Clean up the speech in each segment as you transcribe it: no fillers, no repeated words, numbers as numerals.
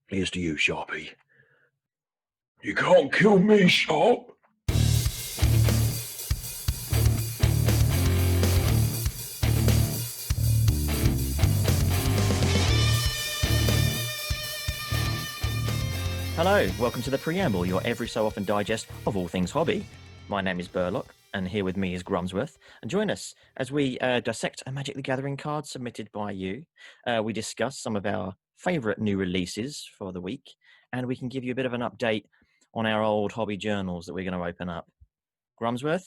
Here's to you, Sharpie. You can't kill me, Sharp. Hello, welcome to the Preambull, your every so often digest of all things hobby. My name is Burlokk, and here with me is Grumsworth. And join us as we dissect a Magic the Gathering card submitted by you. We discuss some of our favourite new releases for the week, and we can give you a bit of an update on our old hobby journals that we're going to open up. Grumsworth,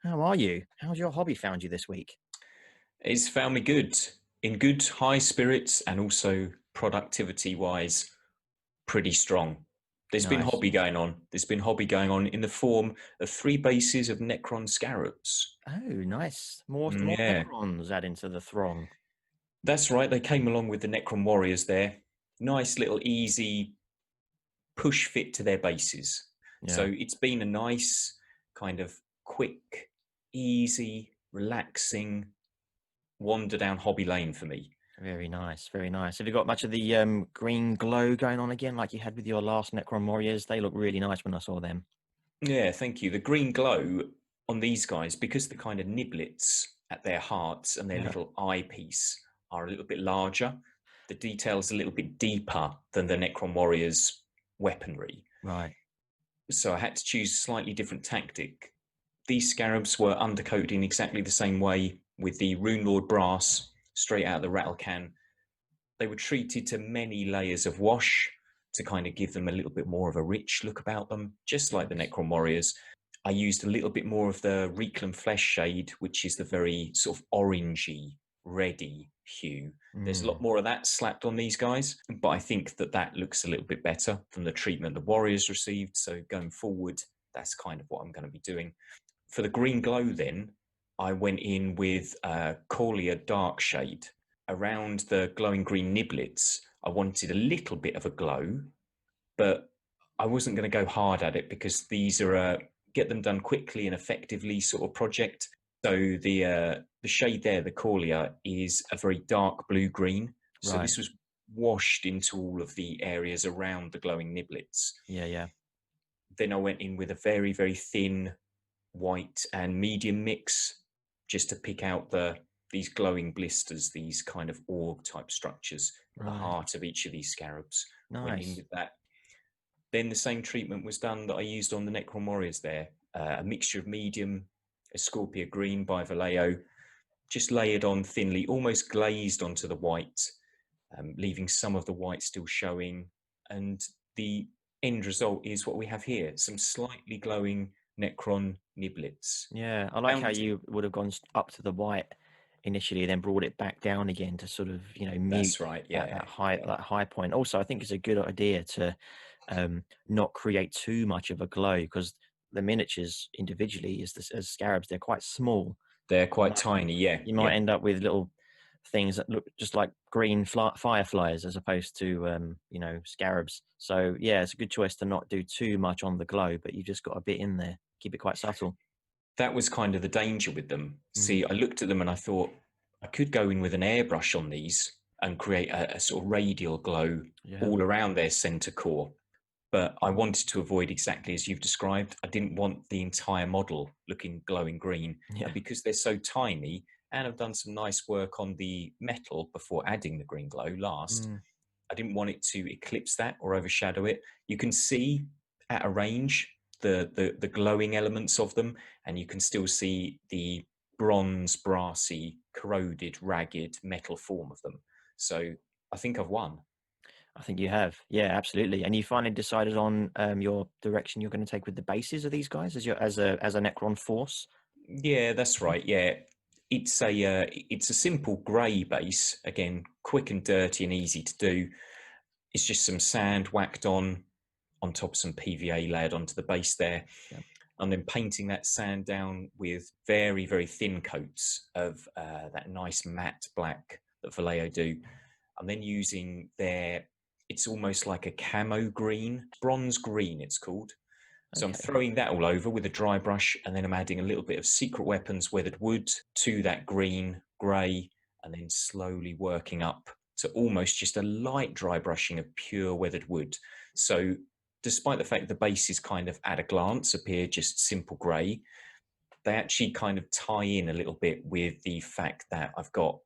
how are you? How's your hobby found you this week? It's found me good, in good high spirits, and also productivity-wise, pretty strong. There's been hobby going on. There's been hobby going on in the form of 3 bases of necron scarabs. Oh, nice. More necrons adding to the throng. That's right. They came along with the necron warriors there. Nice little easy push fit to their bases. Yeah. So it's been a nice kind of quick, easy, relaxing wander down hobby lane for me. Very nice, very nice. Have you got much of the green glow going on again like you had with your last Necron Warriors? They look really nice when I saw them. Yeah, thank you. The green glow on these guys, because the kind of niblets at their hearts and their little eyepiece are a little bit larger, the detail's a little bit deeper than the Necron Warriors' weaponry. Right. So I had to choose a slightly different tactic. These scarabs were undercoated in exactly the same way with the Rune Lord brass straight out of the rattle can. They were treated to many layers of wash to kind of give them a little bit more of a rich look about them, just like the Necron Warriors. I used a little bit more of the Reclam Flesh shade, which is the very sort of orangey, reddy hue. There's a lot more of that slapped on these guys, but I think that looks a little bit better than the treatment the Warriors received. So going forward, that's kind of what I'm going to be doing. For the green glow then, I went in with Corlia Dark Shade. Around the glowing green niblets, I wanted a little bit of a glow, but I wasn't going to go hard at it because these are a get them done quickly and effectively sort of project. So the shade there, the Corlia, is a very dark blue-green. So this was washed into all of the areas around the glowing niblets. Yeah. Then I went in with a very, very thin white and medium mix just to pick out these glowing blisters, these kind of orb type structures at the heart of each of these scarabs. Went in with that. Then the same treatment was done that I used on the Necron Warriors there. A mixture of medium, a Scorpia Green by Vallejo, just layered on thinly, almost glazed onto the white, leaving some of the white still showing. And the end result is what we have here, some slightly glowing Necron niblets. Yeah, I like how you would have gone up to the white initially, then brought it back down again to sort of, mute that's right, that high point. Also, I think it's a good idea to not create too much of a glow because the miniatures individually as scarabs, they're quite small. They're quite tiny, yeah. You might end up with little things that look just like green fireflies as opposed to, scarabs. So, yeah, it's a good choice to not do too much on the glow, but you've just got a bit in there. Keep it quite subtle. That was kind of the danger with them. See, I looked at them and I thought I could go in with an airbrush on these and create a sort of radial glow all around their center core. But I wanted to avoid exactly as you've described. I didn't want the entire model looking glowing green. Yeah. And because they're so tiny, and I've done some nice work on the metal before adding the green glow last, I didn't want it to eclipse that or overshadow it. You can see at a range the glowing elements of them, and you can still see the bronze, brassy, corroded, ragged metal form of them. So I think I've won. I think you have. Yeah, absolutely. And you finally decided on your direction you're going to take with the bases of these guys as a Necron force? Yeah, that's right. Yeah. It's a simple grey base, again, quick and dirty and easy to do. It's just some sand whacked on top, some PVA layered onto the base there. Yeah. And then painting that sand down with very, very thin coats of that nice matte black that Vallejo do. And then using it's almost like a camo green, bronze green it's called. So I'm throwing that all over with a dry brush, and then I'm adding a little bit of Secret Weapons weathered wood to that green, grey, and then slowly working up to almost just a light dry brushing of pure weathered wood. So despite the fact the bases kind of at a glance appear just simple grey, they actually kind of tie in a little bit with the fact that I've got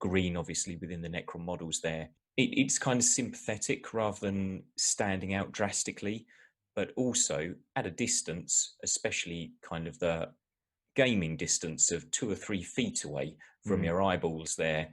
green obviously within the necron models there. It's kind of sympathetic rather than standing out drastically, but also at a distance, especially kind of the gaming distance of 2 or 3 feet away from your eyeballs there,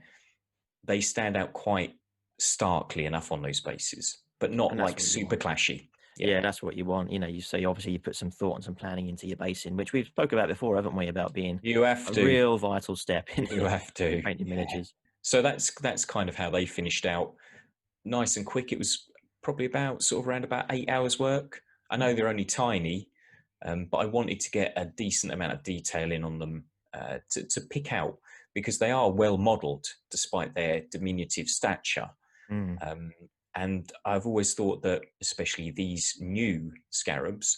they stand out quite starkly enough on those bases, but not And that's like what you super want. clashy. Yeah, that's what you want. You know, you say obviously you put some thought and some planning into your basing, which we've spoke about before, haven't we? About being You have a to. real vital step in You have to. painting miniatures. So that's kind of how they finished out. Nice and quick. It was probably about sort of around about 8 hours work. I know they're only tiny, but I wanted to get a decent amount of detail in on them to pick out, because they are well modelled despite their diminutive stature. Mm. And I've always thought that, especially these new scarabs,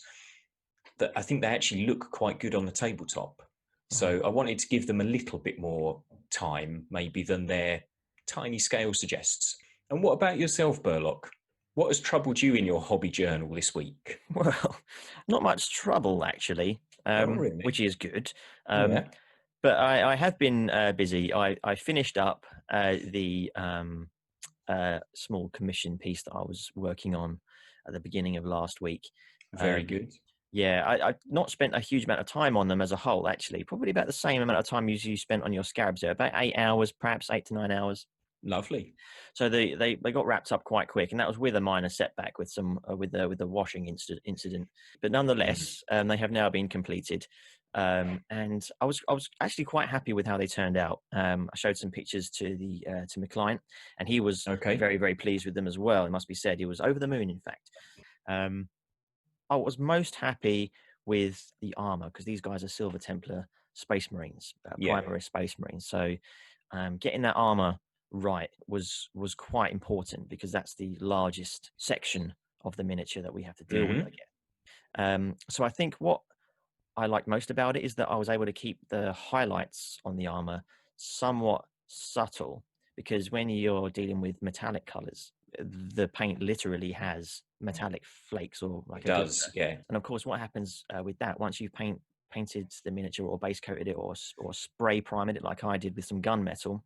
that I think they actually look quite good on the tabletop. So I wanted to give them a little bit more time, maybe, than their tiny scale suggests. And what about yourself, Burlokk? What has troubled you in your hobby journal this week? Well, not much trouble actually, Oh, really? which is good. Yeah. But I have been busy. I finished up the small commission piece that I was working on at the beginning of last week. Very good. Yeah, I've not spent a huge amount of time on them as a whole, actually. Probably about the same amount of time as you spent on your scarabs there, about 8 hours, perhaps 8 to 9 hours. Lovely. So they got wrapped up quite quick, and that was with a minor setback with some with the washing incident. But nonetheless, they have now been completed, and I was actually quite happy with how they turned out. I showed some pictures to my client, and he was Okay. very, very pleased with them as well. It must be said, he was over the moon, in fact. I was most happy with the armor, because these guys are Silver Templar Space Marines, Yeah. Primaris Space Marines. So getting that armor right was quite important, because that's the largest section of the miniature that we have to deal with, I guess. So I think what I liked most about it is that I was able to keep the highlights on the armor somewhat subtle, because when you're dealing with metallic colors, the paint literally has metallic flakes, or like It does. Yeah. and of course, what happens with that, once you've painted the miniature or base coated it or spray primed it like I did with some gunmetal,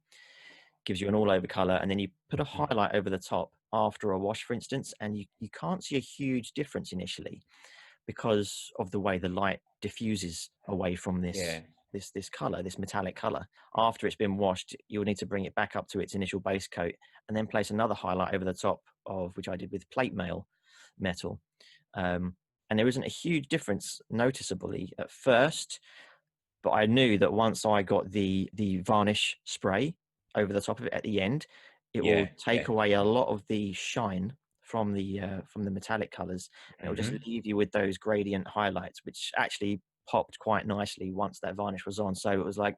gives you an all over color, and then you put a highlight over the top after a wash, for instance, and you can't see a huge difference initially, because of the way the light diffuses away from Yeah. this color, this metallic color. After it's been washed, you'll need to bring it back up to its initial base coat, and then place another highlight over the top of, which I did with plate mail metal. And there isn't a huge difference noticeably at first, but I knew that once I got the varnish spray over the top of it at the end, it will take away a lot of the shine from the metallic colors, and it will just leave you with those gradient highlights, which actually popped quite nicely once that varnish was on. So it was like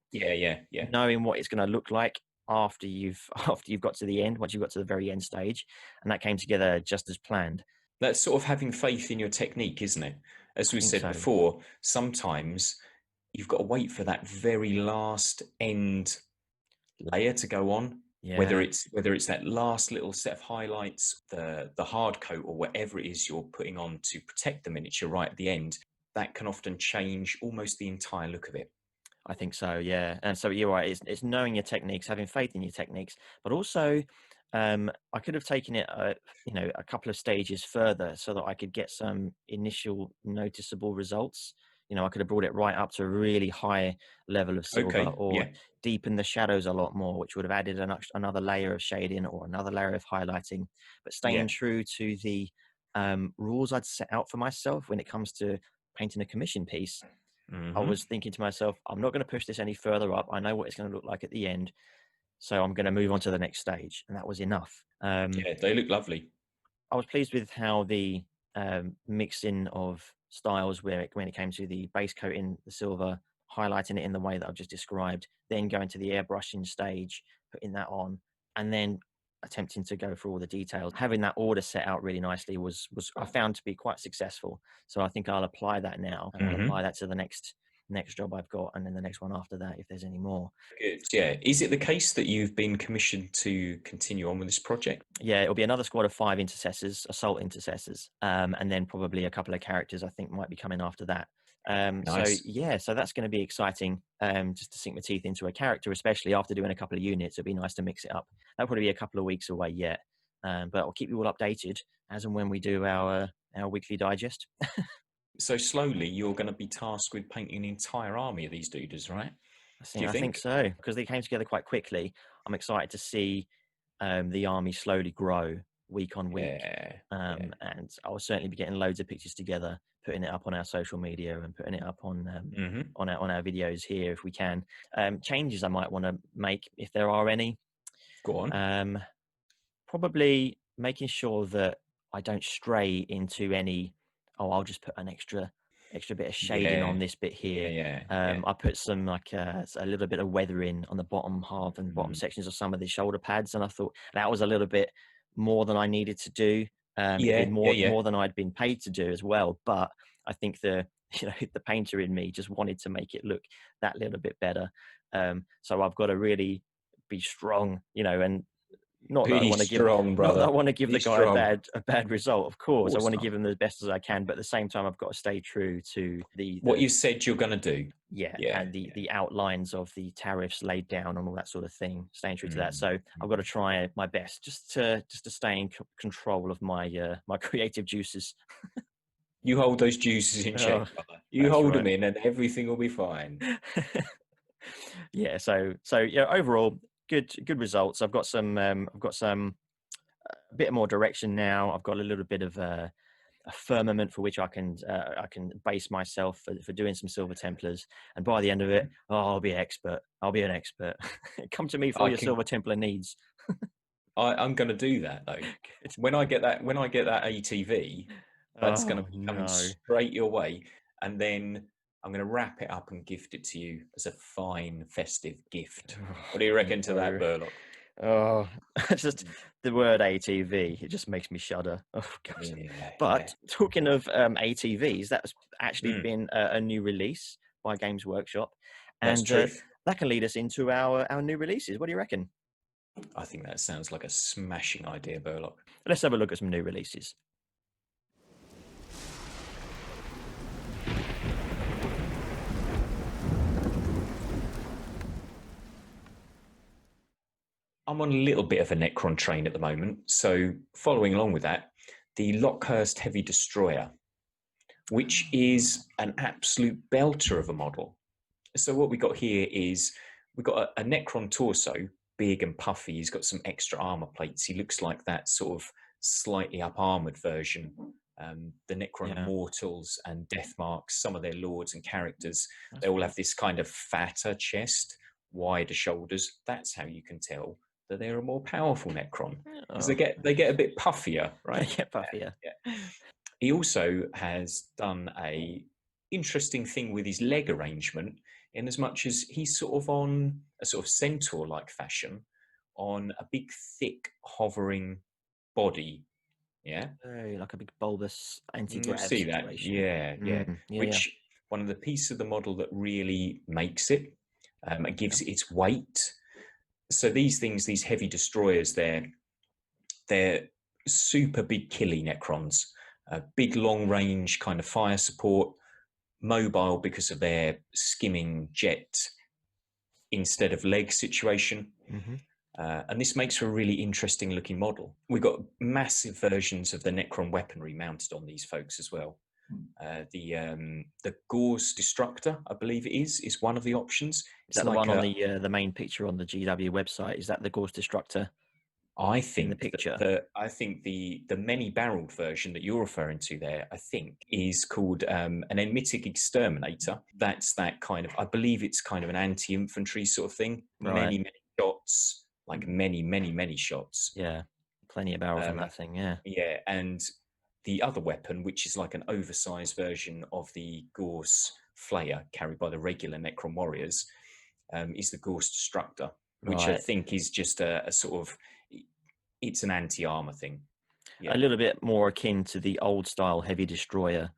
knowing what it's going to look like after you've got to the end, once you've got to the very end stage, and that came together just as planned. That's sort of having faith in your technique, isn't it? As we said before, sometimes you've got to wait for that very last end layer to go on. Yeah. Whether it's that last little set of highlights, the hard coat, or whatever it is you're putting on to protect the miniature right at the end, that can often change almost the entire look of it. I think so, yeah. And so you're right. It's knowing your techniques, having faith in your techniques, but also I could have taken it, a couple of stages further, so that I could get some initial noticeable results. I could have brought it right up to a really high level of silver, or deepen the shadows a lot more, which would have added another layer of shading or another layer of highlighting. But staying true to the rules I'd set out for myself when it comes to painting a commission piece, I was thinking to myself, I'm not going to push this any further up. I know what it's going to look like at the end, so I'm going to move on to the next stage, and that was enough. They look lovely. I was pleased with how the mixing of styles, when it came to the base coating, the silver, highlighting it in the way that I've just described, then going to the airbrushing stage, putting that on, and then attempting to go through all the details. Having that order set out really nicely was I found to be quite successful. So I think I'll apply that now, and I'll apply that to the next next job I've got, and then the next one after that, if there's any more. Good. Yeah. Is it the case that you've been commissioned to continue on with this project? Yeah, it'll be another squad of 5 intercessors, assault intercessors, and then probably a couple of characters I think might be coming after that. So Nice. yeah, so that's going to be exciting. Just to sink my teeth into a character, especially after doing a couple of units, it'd be nice to mix it up. That'll probably be a couple of weeks away yet, but I'll keep you all updated as and when we do our weekly digest. So slowly, you're going to be tasked with painting an entire army of these dudes, right? Do you I think think? so, because they came together quite quickly. I'm excited to see the army slowly grow week on week. Yeah. Yeah. And I'll certainly be getting loads of pictures together, putting it up on our social media and putting it up on our videos here if we can. Changes I might want to make, if there are any. Go on. Probably making sure that I don't stray into any. Oh, I'll just put an extra bit of shading on this bit here. Yeah. I put some a little bit of weathering on the bottom half and bottom sections of some of the shoulder pads, and I thought that was a little bit more than I needed to do. More than I'd been paid to do as well. But I think the painter in me just wanted to make it look that little bit better. So I've got to really be strong, and not that I want to give the guy a bad result. Of course, I want to give him the best as I can, but at the same time, I've got to stay true to what you said you're going to do. And the outlines of the tariffs laid down and all that sort of thing. Staying true to that. So I've got to try my best just to stay in control of my my creative juices. You hold those juices in check. You hold them in, and everything will be fine. Yeah. So yeah. Overall, good results. I've got some a bit more direction now. I've got a little bit of a firmament for which I can base myself for doing some Silver Templars, and by the end of it, I'll be an expert. Come to me for all your Silver Templar needs. I'm going to do that though. When I get that ATV, that's going to be coming straight your way, and then I'm going to wrap it up and gift it to you as a fine festive gift. What do you reckon to that, Burlokk? Oh, just the word ATV, it just makes me shudder. Oh gosh. But talking of ATVs, that's actually been a new release by Games Workshop, and that can lead us into our new releases. What do you reckon? I think that sounds like a smashing idea, Burlokk. Let's have a look at some new releases. I'm on a little bit of a Necron train at the moment, so following along with that, the Lockhurst Heavy Destroyer, which is an absolute belter of a model. So what we got here is we've got a Necron torso, big and puffy. He's got some extra armor plates. He looks like that sort of slightly up armored version. The Necron mortals and Deathmarks, some of their lords and characters, they all have this kind of fatter chest, wider shoulders. That's how you can tell that they're a more powerful Necron, because they get a bit puffier, right? They get puffier. Yeah. He also has done a interesting thing with his leg arrangement, in as much as he's sort of on a sort of centaur-like fashion on a big, thick, hovering body. Yeah, like a big bulbous anti-grav see that? situation. Which one of the pieces of the model that really makes it and gives it its weight. So these things, these heavy destroyers, they're super big killy Necrons, big long range kind of fire support, mobile because of their skimming jet instead of leg situation. And this makes for a really interesting looking model. We've got massive versions of the Necron weaponry mounted on these folks as well. The Gauze Destructor, I believe it is one of the options. Is that the one on the main picture on the GW website? Is that the Gauze Destructor? I think in the picture. I think the many-barreled version that you're referring to there, I think, is called an Enmitic Exterminator. That's that kind of, I believe it's kind of an anti-infantry sort of thing. Right. Many shots, like many shots. Yeah, plenty of barrels on that thing, yeah. Yeah, and the other weapon, which is like an oversized version of the Gauze Flayer carried by the regular Necron warriors, is the Gauze Destructor, which I think is just a sort of, it's an anti-armor thing. A little bit more akin to the old style heavy destroyer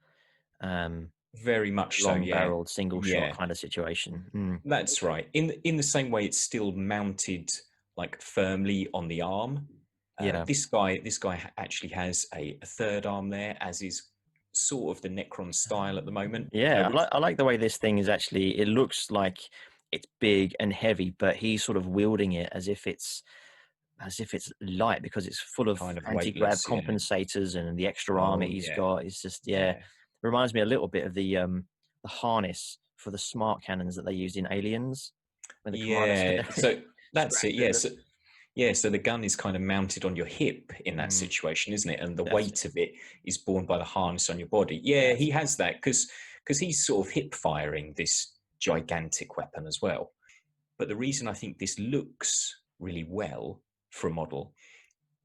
Very much so, yeah. long-barreled, single-shot Yeah, kind of situation. Mm. that's right. In the same way, it's still mounted like firmly on the arm. Yeah. This guy actually has a third arm there, as is sort of the Necron style at the moment. Yeah, I like the way this thing is actually, it looks like it's big and heavy, but he's sort of wielding it as if it's light, because it's full of Kind of anti-grav weightless, yeah. compensators, and the extra armor Oh, he's yeah. got is just Yeah. reminds me a little bit of the harness for the smart cannons that they used in Aliens when the commander Yeah, said so that's scratch it. through So the gun is kind of mounted on your hip in that Mm. situation, isn't it? And the That's weight of it is borne by the harness on your body. Yeah, That's he has that because he's sort of hip firing this gigantic weapon as well. But the reason I think this looks really well for a model,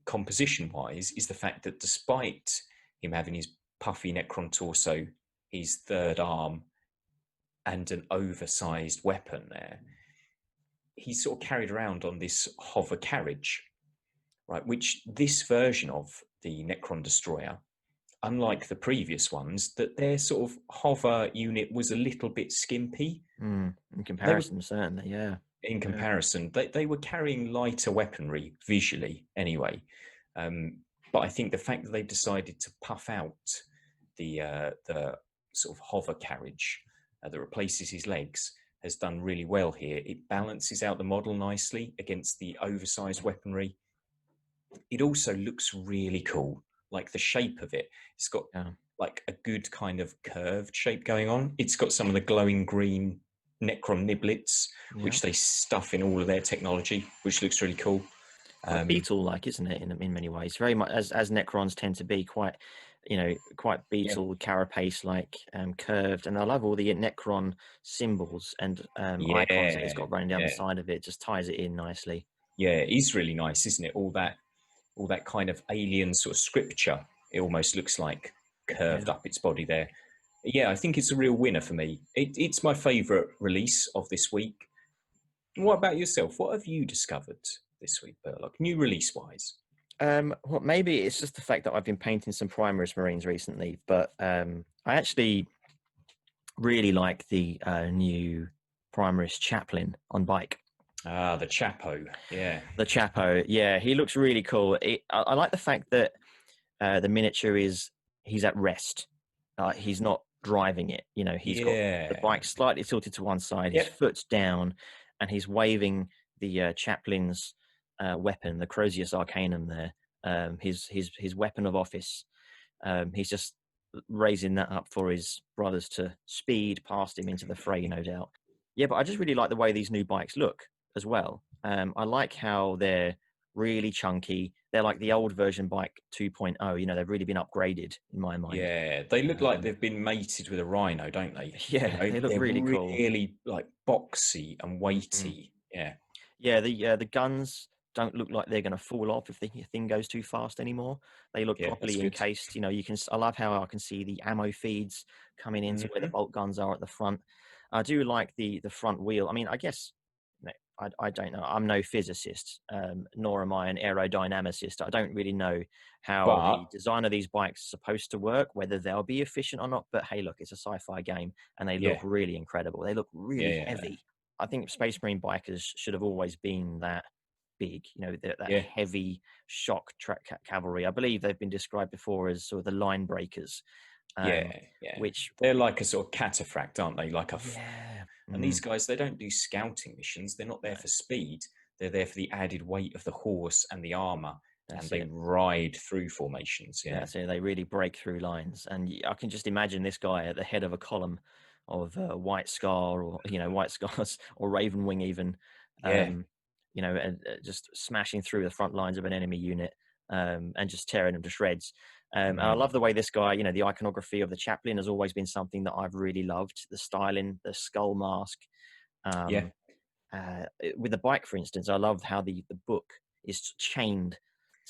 composition wise, is the fact that despite him having his puffy Necron torso, his third arm, and an oversized weapon there, he's sort of carried around on this hover carriage, right? Which this version of the Necron destroyer, unlike the previous ones, that their sort of hover unit was a little bit skimpy. in They were, comparison, certainly, yeah. in comparison, they were carrying lighter weaponry visually anyway. But I think the fact that they've decided to puff out the sort of hover carriage that replaces his legs has done really well here. It balances out the model nicely against the oversized weaponry. It also looks really cool, like the shape of it. It's got like a good kind of curved shape going on. It's got some of the glowing green Necron niblets, which they stuff in all of their technology, which looks really cool. Quite beetle-like, isn't it? In many ways, very much as Necrons tend to be, quite beetle carapace-like, curved. And I love all the Necron symbols and icons that it's got running down the side of it. Just ties it in nicely. Yeah, it is really nice, isn't it? All that kind of alien sort of scripture. It almost looks like curved up its body there. Yeah, I think it's a real winner for me. It's my favourite release of this week. What about yourself? What have you discovered this week, Burlokk, new release-wise? Well, maybe it's just the fact that I've been painting some Primaris Marines recently, but I actually really like the new Primaris Chaplain on bike. Ah, the Chapo, yeah. The Chapo, yeah, he looks really cool. I like the fact that the miniature he's at rest. He's not driving it. He's got the bike slightly tilted to one side, his foot's down, and he's waving the chaplain's weapon, the Crozius Arcanum there, his weapon of office. He's just raising that up for his brothers to speed past him into the fray, no doubt. Yeah, but I just really like the way these new bikes look as well. I like how they're really chunky. They're like the old version bike 2.0. They've really been upgraded in my mind. Yeah, they look like they've been mated with a rhino, don't they? Yeah, they look really cool. Really like boxy and weighty. Yeah. Yeah, the guns don't look like they're going to fall off if the thing goes too fast anymore. They look properly encased. I love how I can see the ammo feeds coming into where the bolt guns are at the front. I do like the front wheel. I mean, I guess I don't know. I'm no physicist, nor am I an aerodynamicist. I don't really know how the design of these bikes is supposed to work, whether they'll be efficient or not. But hey, look, it's a sci-fi game, and they look really incredible. They look really heavy. I think Space Marine bikers should have always been that big, that heavy shock cavalry. I believe they've been described before as sort of the line breakers. Which they're like a sort of cataphract, aren't they? Like and these guys, they don't do scouting missions. They're not there for speed. They're there for the added weight of the horse and the armor, and they ride through formations. Yeah, that's it. They really break through lines, and I can just imagine this guy at the head of a column of White Scar, or White Scars, or Raven Wing, even. And just smashing through the front lines of an enemy unit, and just tearing them to shreds. And I love the way this guy, the iconography of the chaplain has always been something that I've really loved. The styling, the skull mask. With the bike, for instance, I love how the book is chained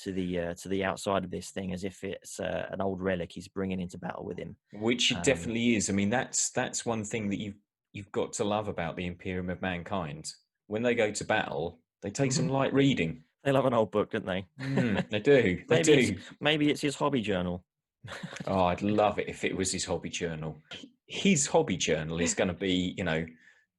to the outside of this thing, as if it's an old relic he's bringing into battle with him. Which it definitely is. I mean, that's one thing that you've got to love about the Imperium of Mankind. When they go to battle, they take some light reading. They love an old book, don't they? They do. They do. Maybe it's his hobby journal. Oh, I'd love it if it was his hobby journal. his hobby journal is going to be,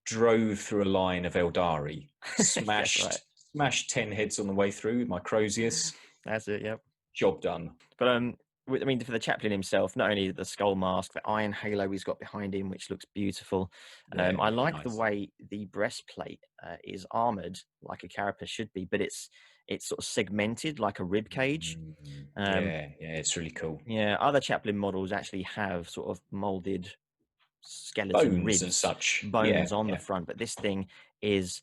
drove through a line of Eldari, Yes, right. smashed 10 heads on the way through with my Crozius. That's it. Yep. Job done. But I mean, for the chaplain himself, not only the skull mask, the iron halo he's got behind him, which looks beautiful. Yeah, I really like the nice. way the breastplate is armored like a carapace should be, but it's sort of segmented like a rib cage. Yeah, it's really cool. Yeah, other chaplain models actually have sort of molded skeleton Bones and ribs, such. bones Yeah, on the front, but this thing is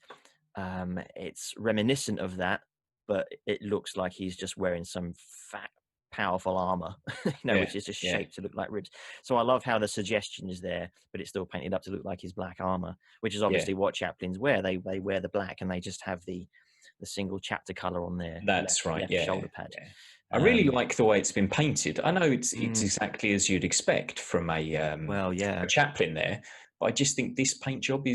it's reminiscent of that, but it looks like he's just wearing some fat, powerful armor, which is just shaped to look like ribs. So I love how the suggestion is there, but it's still painted up to look like his black armor, which is obviously what chaplains wear. They wear the black, and they just have the single chapter color on their That's right. left shoulder pad. Yeah. I really like the way it's been painted. I know it's exactly as you'd expect from a chaplain there, but I just think this paint job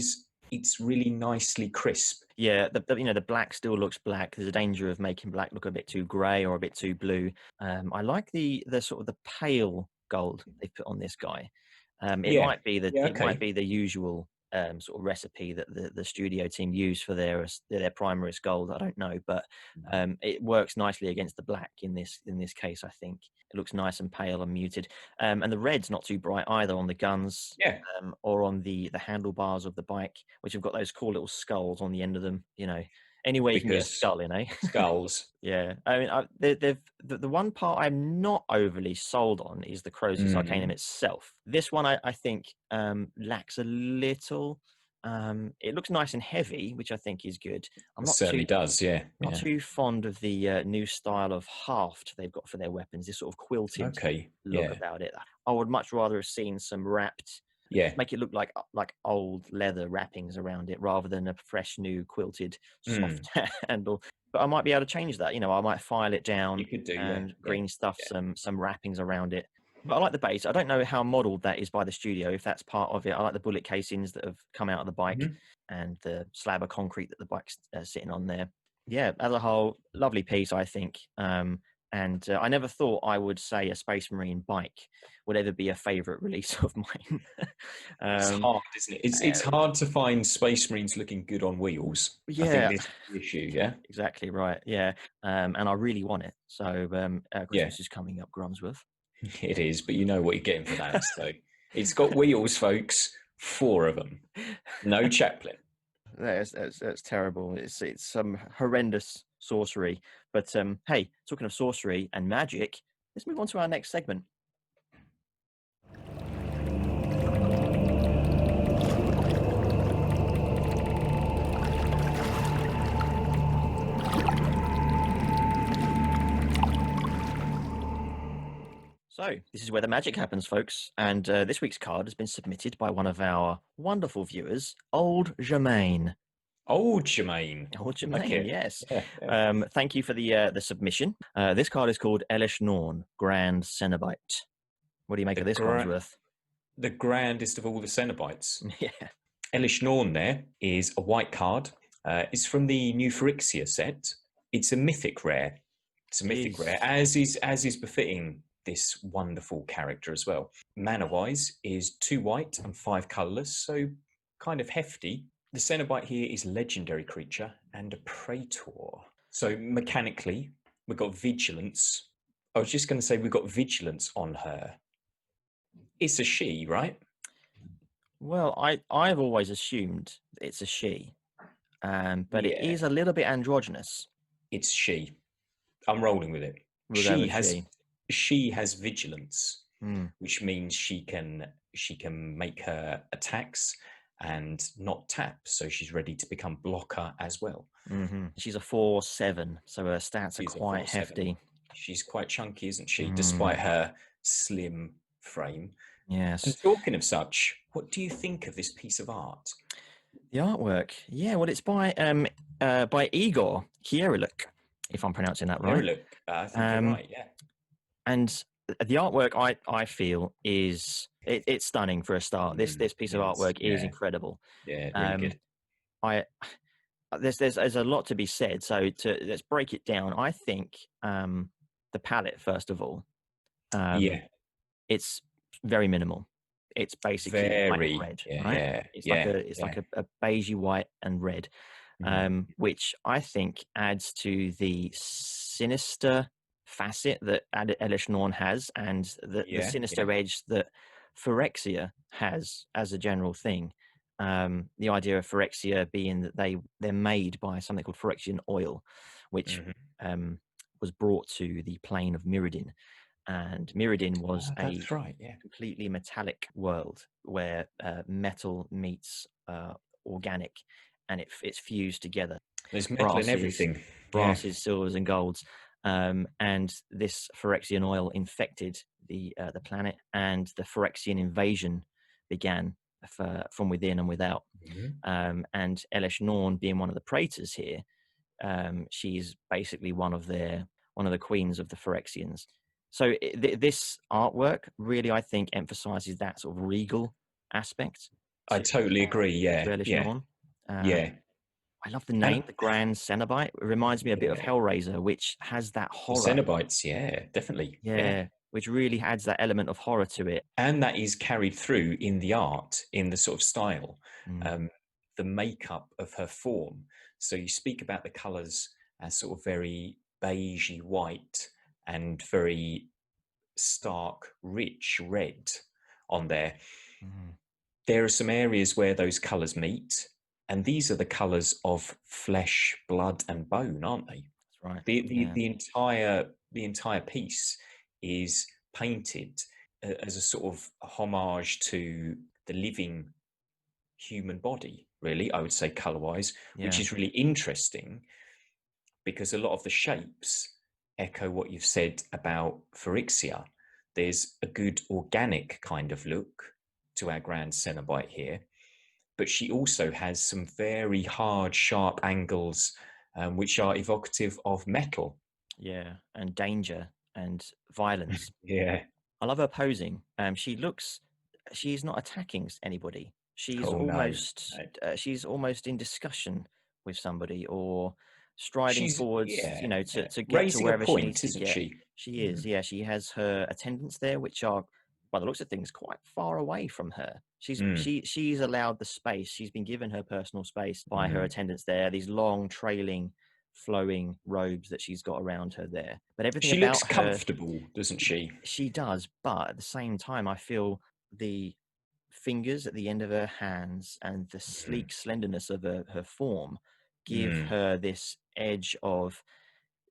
it's really nicely crisp. Yeah, the black still looks black. There's a danger of making black look a bit too grey or a bit too blue. I like the sort of the pale gold they put on this guy. It might be the usual sort of recipe that the studio team use for their Primaris gold. I don't know, but it works nicely against the black in this case. I think it looks nice and pale and muted, and the red's not too bright either on the guns, or on the handlebars of the bike, which have got those cool little skulls on the end of them. Anywhere you can get a skull in, eh? Skulls. Yeah, I mean, the one part I'm not overly sold on is the Crozius Arcanum itself. This one, I think, lacks a little. It looks nice and heavy, which I think is good. It certainly does, yeah. Not too fond of the new style of haft they've got for their weapons. This sort of quilted look about it. I would much rather have seen some wrapped. Make it look like old leather wrappings around it rather than a fresh new quilted soft handle. But I might be able to change that. I might file it down. You could do, and green stuff some wrappings around it. But I like the base. I don't know how modelled that is by the studio, if that's part of it. I like the bullet casings that have come out of the bike and the slab of concrete that the bike's sitting on there. Yeah, as a whole, lovely piece, I think. And I never thought I would say a Space Marine bike would ever be a favourite release of mine. It's hard, isn't it? It's hard to find Space Marines looking good on wheels. Yeah. I think this is the issue, yeah? Exactly right, yeah. And I really want it. So Christmas is coming up, Grumsworth. It is, but you know what you're getting for that. So it's got wheels, folks. 4 of them. No chaplain. That's terrible. It's some horrendous sorcery. But hey, talking of sorcery and magic, let's move on to our next segment. So this is where the magic happens, folks. And this week's card has been submitted by one of our wonderful viewers, Old Germain. Old Germain. Old Germain, yes. Yeah. Thank you for the submission. This card is called Elish Norn, Grand Cenobite. What do you make of this, Grumsworth? The grandest of all the Cenobites. Yeah. Elish Norn there is a white card. It's from the New Phyrexia set. It's a mythic rare. As is befitting this wonderful character as well. Mana-wise is 2 white and 5 colourless, so kind of hefty. The Cenobite here is legendary creature and a praetor. So mechanically, we've got vigilance. I was just going to say we've got vigilance on her. It's a she, right? Well, I've always assumed it's a she, but it is a little bit androgynous. It's she. I'm rolling with it. She has vigilance, which means she can make her attacks and not tap, so she's ready to become blocker as well. She's a 4/7, so her stats are quite hefty. She's quite chunky, isn't she, despite her slim frame? Yes. And talking of such, what do you think of this piece of art? The artwork, well, it's by Igor Kieruluk, if I'm pronouncing that right. Kieruluk, I think you're right, yeah. And the artwork, I feel, is it's stunning for a start. This piece of artwork is incredible. Yeah, really good. There's a lot to be said. So let's break it down. I think the palette, first of all, it's very minimal. it's basically white and Very, red, right? yeah, It's like yeah, a beigey white and red, which I think adds to the sinister facet that Elish Norn has, and the yeah, sinister edge that Phyrexia has as a general thing. The idea of Phyrexia being that they're made by something called Phyrexian oil, which was brought to the plane of Mirrodin. And Mirrodin was a that's right. Yeah, completely metallic world where metal meets organic, and it's fused together. there's metal in Brasses, everything. Yeah, silvers, and golds. And this Phyrexian oil infected the planet, and the Phyrexian invasion began from within and without. And Elesh Norn, being one of the praetors here, she's basically one of the queens of the Phyrexians. So this artwork really, I think, emphasizes that sort of regal aspect I totally agree. to Yeah, Elish yeah, Norn. yeah, I love the and name, the Grand Cenobite. It reminds me a bit of yeah. Hellraiser, which has that The horror. Cenobites, yeah, definitely, yeah. Yeah, which really adds that element of horror to it. And that is carried through in the art, in the sort of style, Mm. the makeup of her form. So you speak about the colours as sort of very beigey white and very stark, rich red on there. Mm. There are some areas where those colours meet, and these are the colours of flesh, blood, and bone, aren't they? That's right. The Yeah. the entire piece is painted as a sort of homage to the living human body, really, I would say, color wise, which Yeah. is really interesting because a lot of the shapes echo what you've said about Phyrexia. There's a good organic kind of look to our Grand Cenobite here, but she also has some very hard, sharp angles, which are evocative of metal. Yeah. And danger and violence. Yeah. I love her posing. She's not attacking anybody. Oh no. No. She's almost in discussion with somebody, or striding She's forwards, yeah, yeah. to get to Raising a wherever she needs point, to isn't get. she? She is, yeah. She has her attendants there, which are, by the looks of things, quite far away from her. Mm, She's allowed the space. She's been given her personal space by her mm. attendants there. These long, trailing, flowing robes that she's got around her there. But everything She looks about her, comfortable, doesn't she? she does, but at the same time, I feel the fingers at the end of her hands and the Mm, sleek slenderness of her form give mm, her this edge of,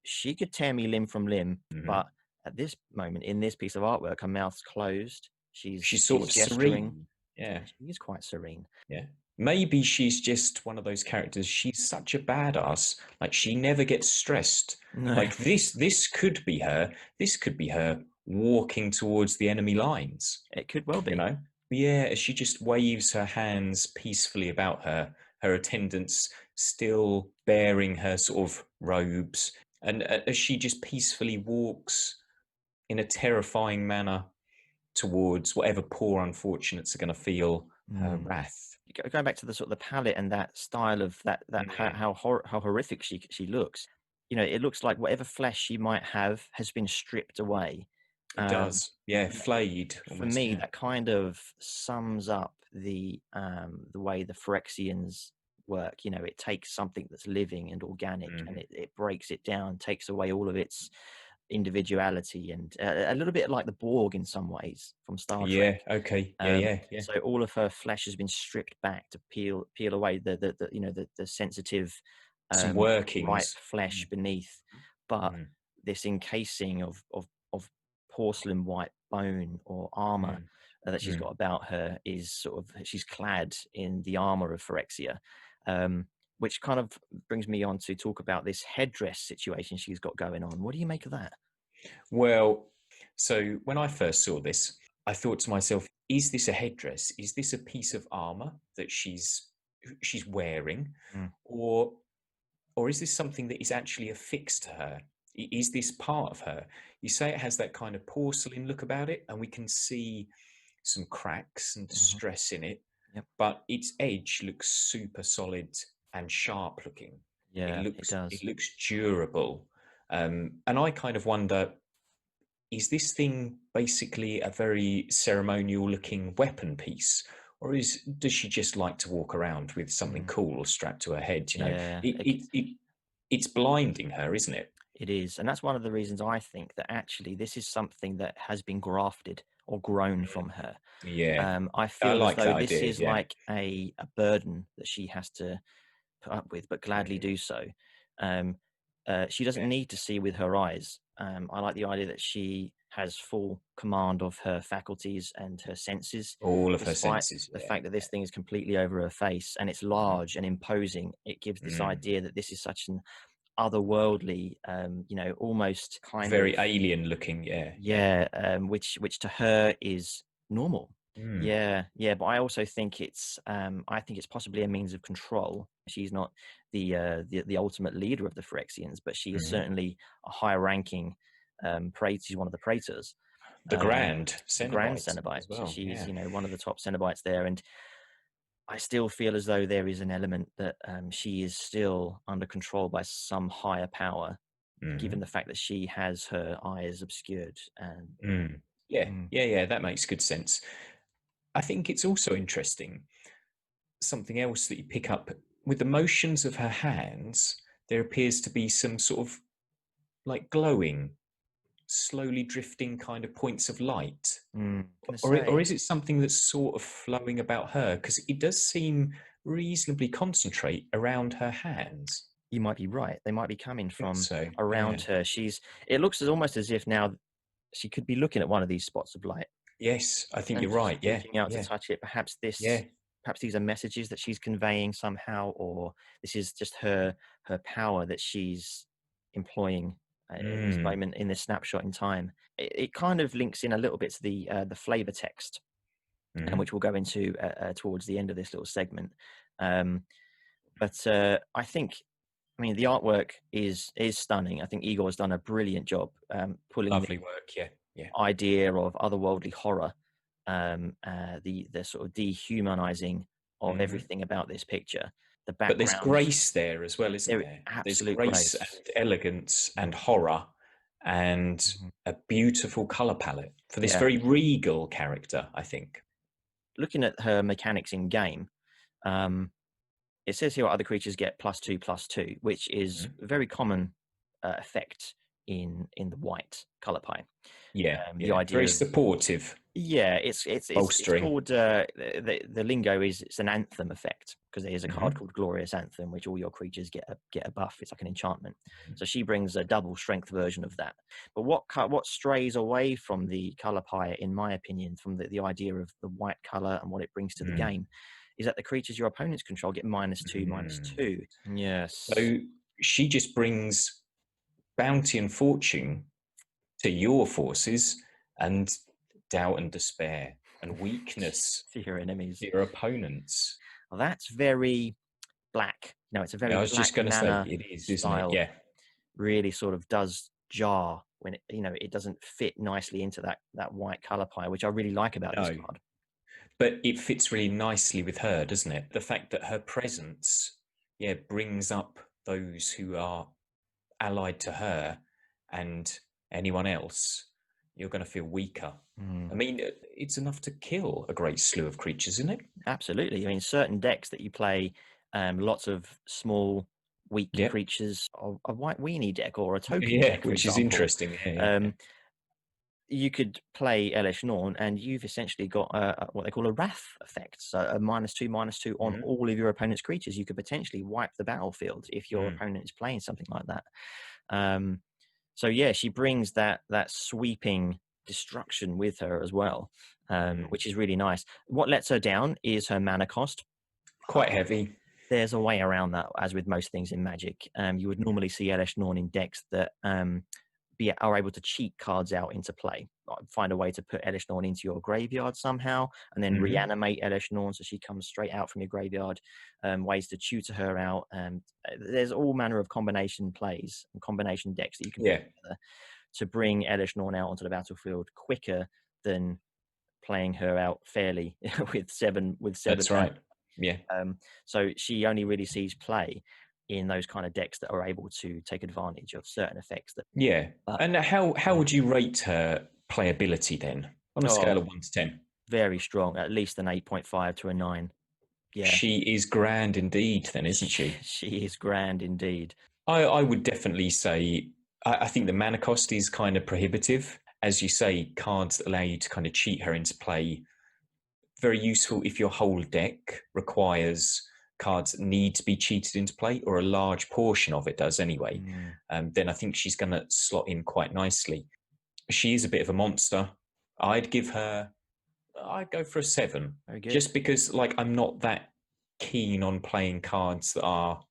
she could tear me limb from limb, mm. but at this moment in this piece of artwork, her mouth's closed. She's sort She's of gesturing. serene. Yeah, Yeah, she is quite serene. yeah. Maybe she's just one of those characters. She's such a badass. Like she never gets stressed. No, Like this could be her. This could be her walking towards the enemy lines. it could well You be. know? Yeah, as she just waves her hands peacefully about her, her attendants still bearing her sort of robes, and as she just peacefully walks in a terrifying manner towards whatever poor unfortunates are going to feel her Mm. wrath. Going back to the sort of the palette and that style of that Mm, how horrific she looks. It looks like whatever flesh she might have has been stripped away. it does, yeah, Yeah, flayed for almost, me, yeah. that kind of sums up the way the Phyrexians work. It takes something that's living and organic, and Mm. it breaks it down, takes away all of its individuality, and a little bit like the Borg in some ways from Star Trek. Yeah, okay, yeah. So all of her flesh has been stripped back to peel away the sensitive, Some ripe workings. flesh beneath, but Mm, this encasing of porcelain white bone or armor mm, that she's mm. got about her is sort of, she's clad in the armor of Phyrexia, which kind of brings me on to talk about this headdress situation she's got going on. What do you make of that? Well, so when I first saw this, I thought to myself, is this a headdress? Is this a piece of armor that she's wearing? Mm. Or is this something that is actually affixed to her? Is this part of her? You say it has that kind of porcelain look about it, and we can see some cracks and Mhm. distress in it, Yep. but its edge looks super solid and sharp looking. Yeah, it does. It looks durable. And I kind of wonder, is this thing basically a very ceremonial looking weapon piece? Or does she just like to walk around with something cool strapped to her head? Yeah, It's blinding her, isn't it? it is. And that's one of the reasons I think that actually this is something that has been grafted or grown from her. Yeah, I I feel as like though that this idea. is Yeah. like a burden that she has to put up with, but gladly Mhm. do so. Um, she doesn't Yeah. need to see with her eyes. I like the idea that she has full command of her faculties and her senses, All of her despite senses. the Yeah. fact that this thing is completely over her face and it's Mhm. large and imposing. It gives this Mm. idea that this is such an otherworldly, almost kind Very of, alien looking. Yeah. Yeah. yeah, which to her is normal. Mm. Yeah, yeah, but I also think I think it's possibly a means of control. She's not the ultimate leader of the Phyrexians, but she is Mhm. certainly a high-ranking praetor. She's one of the praetors, The Grand the Grand Cenobite Cenobite. as So well. she's Yeah. one of the top Cenobites there, and I still feel as though there is an element that she is still under control by some higher power, given Mhm. the fact that she has her eyes obscured. And Mm. Yeah. mm, Yeah. Yeah. That makes good sense. I think it's also interesting. Something else that you pick up with the motions of her hands, there appears to be some sort of like glowing, slowly drifting kind of points of light. gonna Or say is it something that's sort of flowing about her? Because it does seem reasonably concentrate around her hands. you might be right. They might be coming I think from so. around Yeah. her. It looks almost as if now she could be looking at one of these spots of light Yes, I think and you're just right. Yeah. reaching out to Yeah. touch it. Yeah. Perhaps these are messages that she's conveying somehow, or this is just her power that she's employing in this Mm. moment, in this snapshot in time. It kind of links in a little bit to the flavor text, and Mm. which we'll go into towards the end of this little segment. Um, but I think, I mean, the artwork is stunning. I think Igor's done a brilliant job pulling the Lovely work. Yeah. Yeah. idea of otherworldly horror, the sort of dehumanizing of Hmm. everything about this picture. The But there's backgrounds, grace there as well, isn't there there? There's absolute grace grace. and elegance and horror and Mhm. a beautiful color palette for this Yeah, very regal character, I think. looking at her mechanics in game, um, it says here other creatures get +2/+2, which is Mhm. a very common effect in the white color pie. Yeah. The Yeah. Very idea of, supportive, yeah, it's bolstering. called the lingo is it's an anthem effect, because there is a card Hmm. called Glorious Anthem, which all your creatures get a buff. It's like an enchantment. So she brings a double strength version of that. But what strays away from the color pie, in my opinion, from the idea of the white color and what it brings to the Mm. game, is that the creatures your opponents control get -2, Mm. -2. Yes. So she just brings bounty and fortune to your forces and doubt and despair and weakness To your enemies. to your opponents. Well, that's very black. It's a Yeah, very I was just black going to say mana it is, isn't it? style. Yeah. Really sort of does jar when it doesn't fit nicely into that white color pie, which I really like about this No, card. but it fits really nicely with her, doesn't it? The fact that her presence, yeah, brings up those who are allied to her and anyone else, you're going to feel weaker. I Mm, mean, it's enough to kill a great slew of creatures, isn't it? absolutely. I mean, certain decks that you play, lots of small, weak Yep. creatures, a white weenie deck or a token Yeah, deck, for which is example. interesting. Yeah, yeah, yeah. Um, you could play Elesh Norn, and you've essentially got what they call a wrath effect. So a -2/-2 on Mhm. all of your opponent's creatures. You could potentially wipe the battlefield if your Mm. opponent is playing something like that. So yeah, she brings that sweeping destruction with her as well, Mm. which is really nice. What lets her down is her mana cost. Quite heavy. There's a way around that, as with most things in Magic. You would normally see Elesh Norn in decks that are able to cheat cards out into play. Like, find a way to put Elesh Norn into your graveyard somehow, and then Hmm. reanimate Elesh Norn so she comes straight out from your graveyard. Ways to tutor her out. There's all manner of combination plays and combination decks that you can put Yeah, together to bring Elesh Norn out onto the battlefield quicker than playing her out fairly with seven that's mana. right. Yeah. So she only really sees play in those kind of decks that are able to take advantage of certain effects. That Yeah. And how would you rate her playability then on a scale of 1 to 10? Very strong, at least an 8.5 to a 9. Yeah, She is grand indeed, then, isn't she? She is grand indeed. I would definitely say I think the mana cost is kind of prohibitive. As you say, cards that allow you to kind of cheat her into play, very useful if your whole deck requires cards that need to be cheated into play, or a large portion of it does anyway. Then I think she's going to slot in quite nicely. She is a bit of a monster. I'd go for a 7. Very good. Just because, like, I'm not that keen on playing cards that are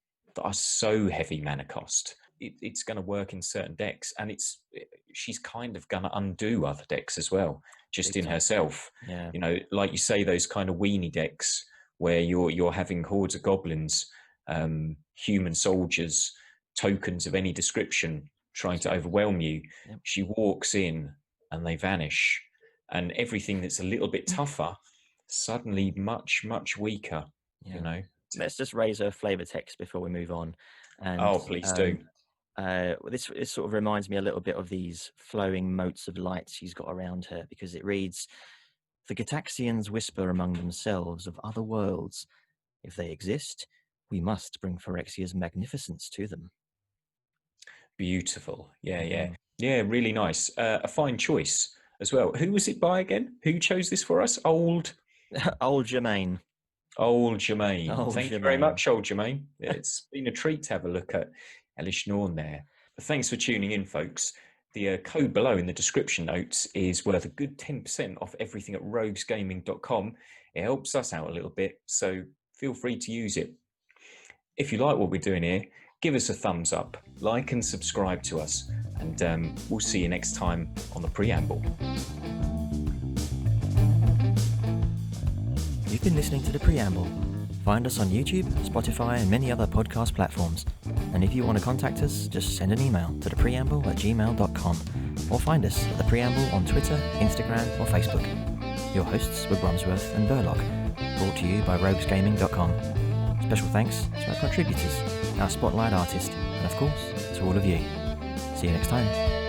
so heavy mana cost. It's going to work in certain decks, and she's kind of going to undo other decks as well, just in herself. Yeah. You know, like you say, those kind of weenie decks where you're having hordes of goblins, human soldiers, tokens of any description trying to overwhelm you. Yep. She walks in and they vanish, and everything that's a little bit tougher suddenly much weaker. Yeah. You know. Let's just raise her flavor text before we move on. And, please do. This sort of reminds me a little bit of these flowing motes of light she's got around her, because it reads, "The Gitaxians whisper among themselves of other worlds. If they exist, we must bring Phyrexia's magnificence to them." Beautiful. Yeah, really nice. A fine choice as well. Who was it by again? Who chose this for us? Old Jermaine. Old Jermaine. Thank you very Jermaine. much, Old Jermaine. It's been a treat to have a look at Elish Norn there. Thanks for tuning in, folks. The code below in the description notes is worth a good 10% off everything at roguesgaming.com. It helps us out a little bit, so feel free to use it. If you like what we're doing here, give us a thumbs up, like and subscribe to us, and we'll see you next time on the Preamble. You've been listening to The Preamble. Find us on YouTube, Spotify, and many other podcast platforms. And if you want to contact us, just send an email to thepreamble@gmail.com, or find us at The Preamble on Twitter, Instagram, or Facebook. Your hosts were Grumsworth and Burlokk, brought to you by roguesgaming.com. Special thanks to our contributors, our spotlight artist, and of course, to all of you. See you next time.